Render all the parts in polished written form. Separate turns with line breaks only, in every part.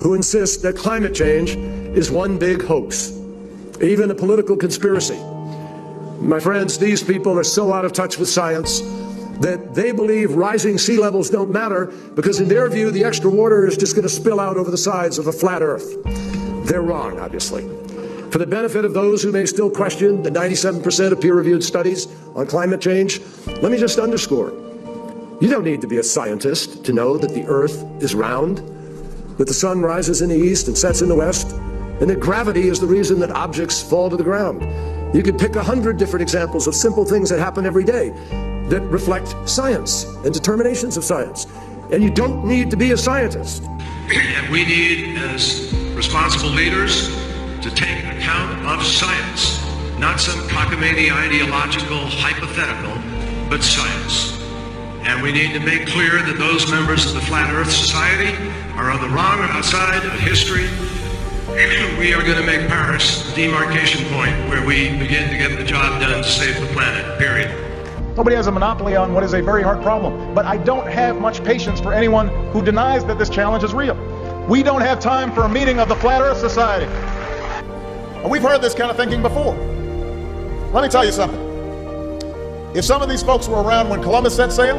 who insist that climate change is one big hoax, even a political conspiracy. My friends, these people are so out of touch with science that they believe rising sea levels don't matter because in their view, the extra water is just going to spill out over the sides of a flat Earth. They're wrong, obviously. For the benefit of those who may still question the 97% of peer-reviewed studies on climate change, let me just underscore, you don't need to be a scientist to know that the Earth is round, that the sun rises in the east and sets in the west, and that gravity is the reason that objects fall to the ground. You could pick 100 different examples of simple things that happen every day that reflect science and determinations of science. And you don't need to be a scientist.
And we need, as responsible leaders, to take account of science, not some cockamamie ideological hypothetical, but science. And we need to make clear that those members of the Flat Earth Society are on the wrong side of history. We are going to make Paris the demarcation point where we begin to get the job done to save the planet, period.
Nobody has a monopoly on what is a very hard problem, but I don't have much patience for anyone who denies that this challenge is real. We don't have time for a meeting of the Flat Earth Society. And we've heard this kind of thinking before. Let me tell you something. If some of these folks were around when Columbus set sail,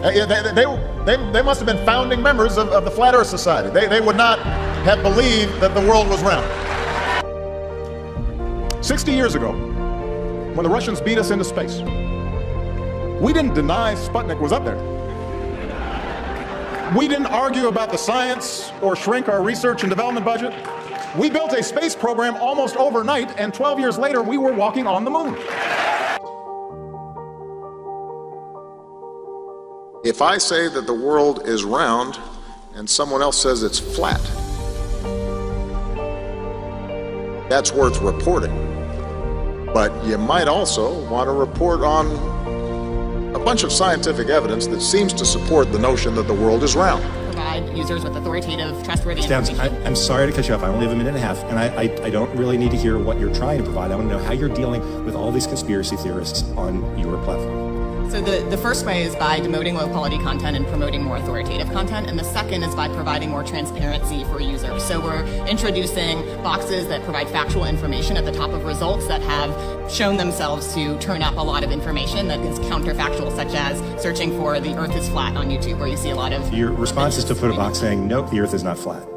they must have been founding members of the Flat Earth Society. They would not have believed that the world was round. 60 years ago, when the Russians beat us into space, we didn't deny Sputnik was up there. We didn't argue about the science or shrink our research and development budget. We built a space program almost overnight, and 12 years later, we were walking on the moon.
If I say that the world is round and someone else says it's flat, that's worth reporting. But you might also want to report on a bunch of scientific evidence that seems to support the notion that the world is round.
Provide users with authoritative, trustworthy information.
I'm sorry to cut you off. I only have a minute and a half, and I don't really need to hear what you're trying to provide. I want to know how you're dealing with all these conspiracy theorists on your platform.
So the first way is by demoting low-quality content and promoting more authoritative content, and the second is by providing more transparency for users. So we're introducing boxes that provide factual information at the top of results that have shown themselves to turn up a lot of information that is counterfactual, such as searching for the Earth is flat on YouTube, where you see a lot of...
Your response is to put a box saying, nope, the Earth is not flat.